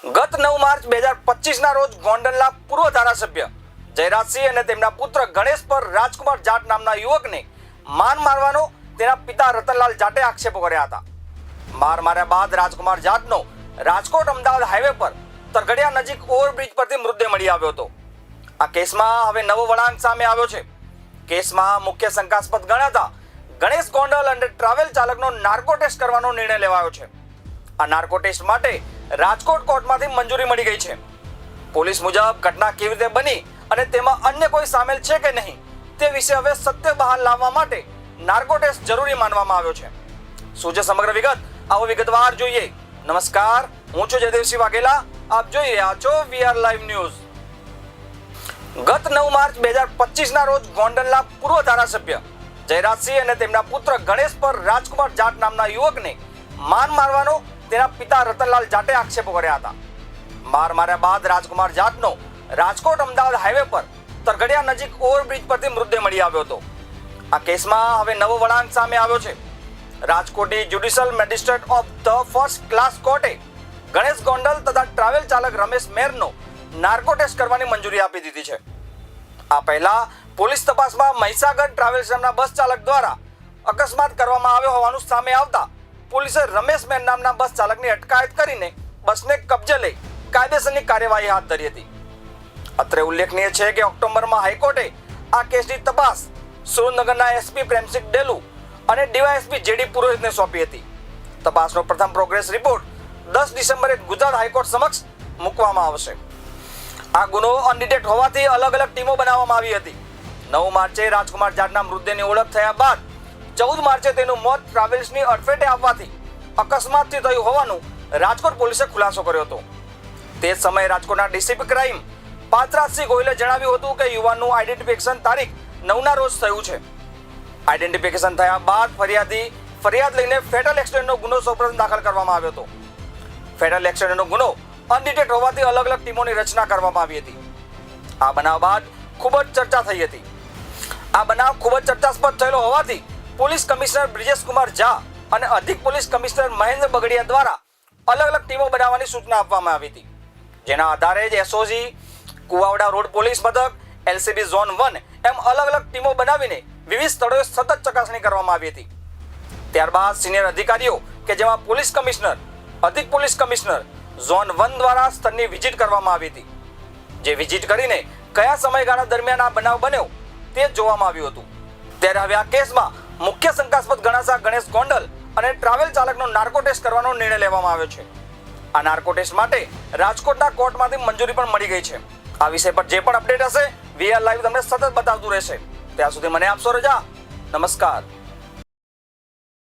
ગત 9 માર્ચ 2025ના રોજ ગોંડલના પૂર્વ ધારાસભ્ય જયરાજસિંહ અને તેમના પુત્ર ગણેશ પર રાજકુમાર જાટ નામના યુવકને મારવાનો તેના પિતા રતનલાલ જાટે આક્ષેપો કર્યા હતા. માર્યા બાદ રાજકુમાર જાટનો રાજકોટ અમદાવાદ હાઈવે પર તરઘડિયા નજીક ઓવરબ્રિજ પરથી મૃતદેહ મળી આવ્યો હતો. આ કેસમાં હવે નવો વળાંક સામે આવ્યો છે. કેસમાં મુખ્ય શંકાસ્પદ ગણાતા ગણેશ ગોંડલ અને ટ્રાવેલ ચાલકનો નાર્કો ટેસ્ટ કરવાનો નિર્ણય લેવાયો છે. આ નાર્કો ટેસ્ટ માટે રાજકોટ કોર્ટમાંથી મંજૂરી મળી ગઈ છે. પોલીસ મુજબ ઘટના કેવી રીતે બની અને તેમાં અન્ય કોઈ સામેલ છે કે નહીં તે વિશે હવે સત્ય બહાર લાવવા માટે નાર્કો ટેસ્ટ જરૂરી માનવામાં આવ્યો છે. શું છે સમગ્ર વિગત, આવો વિગતવાર જોઈએ. નમસ્કાર, હું છું જયદેવસિંહ વાઘેલા. આપ જોઈ રહ્યા છો વીઆર લાઈવ ન્યૂઝ. ગત 9 માર્ચ 2025ના રોજ ગોંડલના પૂર્વ ધારાસભ્ય જયરાજસિંહ અને તેમના પુત્ર ગણેશ પર રાજકુમાર જાટ નામના યુવકને મારવાનો તેના પિતા રતનલાલ જાટે આક્ષેપો કર્યા હતા. માર્યા બાદ રાજકુમાર જાટનો રાજકોટ અમદાવાદ હાઈવે પર તરઘડિયા નજીક ઓવરબ્રિજ પરથી મૃતદેહ મળી આવ્યો હતો. આ કેસમાં હવે નવો વળાંક સામે આવ્યો છે. રાજકોટની judicial magistrate of the first class કોર્ટે ગણેશ ગોંડલ તથા ટ્રાવેલ ચાલક રમેશ મેરનો નાર્કો ટેસ્ટ કરવાની મંજૂરી આપી દીધી છે. આ પહેલા પોલીસ તપાસમાં મહીસાગર ટ્રાવેલ્સ નામના બસ ચાલક દ્વારા અકસ્માત કરવામાં આવ્યો હોવાનું સામે આવતા પોલીસે રમેશ મેર નામના બસ ચાલકની અટકાયત કરીને બસને કબજે લઈ કાયદેસરની કાર્યવાહી હાથ ધરી હતી. અત્રે ઉલ્લેખનીય છે કે ઓક્ટોબરમાં હાઈકોર્ટે આ કેસની તપાસ સુરેન્દ્રનગરના એસપી પ્રેમસિંહ ડેલુ અને ડીવાયએસપી જેડી પુરોહિતને સોંપી હતી. તપાસનો પ્રથમ પ્રોગ્રેસ રિપોર્ટ 10 ડિસેમ્બરે ગુજરાત હાઈકોર્ટ સમક્ષ મૂકવામાં આવશે. આ ગુનો અનડિટેક્ટ હોવાથી અલગ અલગ ટીમો બનાવવામાં આવી હતી. 9 માર્ચે રાજકુમાર જાટના મૃતદેહની ઓળખ થયા બાદ 14 માર્ચે તેનું મોત ટ્રાવેલ્સની અડફેટે આવવાથી અકસ્માતથી થયું હોવાનું રાજકોટ પોલીસે ખુલાસો કર્યો હતો. તે સમયે રાજકોટના ડીસીપી ક્રાઇમ પાર્થરાજસિંહ ગોહિલે જણાવ્યું હતું કે યુવાનનું આઈડેન્ટિફિકેશન તારીખ 9ના રોજ થયું છે. આઈડેન્ટિફિકેશન થયા બાદ ફરિયાદ લઈને ફેટલ એક્સિડન્ટનો ગુનો સૌપ્રથમ દાખલ કરવામાં આવ્યો હતો. ફેટલ એક્સિડન્ટનો ગુનો અનડિટેક્ટ હોવાથી અલગ અલગ ટીમોની રચના કરવામાં આવી હતી. આ બનાવ બાદ ખૂબ જ ચર્ચા થઈ હતી. આ બનાવ ખૂબ જ ચર્ચાસ્પદ થયેલો હોવાથી પોલીસ કમિશનર બ્રિજેશ કુમાર ઝા અને અધિક પોલીસ કમિશનર મહેન્દ્ર બગડિયા દ્વારા અલગ અલગ ટીમો બનાવવાની સૂચના આપવામાં આવી હતી. જેના આધારે જ એસઓજી, કુવાવડા રોડ પોલીસ મથક, એલસીબી ઝોન 1 એમ અલગ અલગ ટીમો બનાવીને વિવિધ સ્થળોએ સતત ચકાસણી કરવામાં આવી હતી. ત્યારબાદ સિનિયર અધિકારીઓ કે જેમાં પોલીસ કમિશનર, અધિક પોલીસ કમિશનર, ઝોન 1 દ્વારા સ્થળની વિઝિટ કરવામાં આવી હતી. જે વિઝિટ કરીને કયા સમયગાળા દરમિયાન આ બનાવ બન્યો તે જોવામાં આવ્યું હતું. ત્યારે હવે આ કેસમાં મુખ્ય શંકાસ્પદ ગણાતા ગણેશ ગોંડલ અને ટ્રાવેલ ચાલકનો નાર્કો ટેસ્ટ કરવાનો નિર્ણય લેવામાં આવ્યો છે. આ નાર્કો ટેસ્ટ માટે રાજકોટના કોર્ટમાંથી મંજૂરી પણ મળી ગઈ છે. આ વિષય પર જે પણ અપડેટ હશે વીઆર લાઈવ તમને સતત બતાવતું રહેશે. ત્યાં સુધી મને આપશો રજા. નમસ્કાર.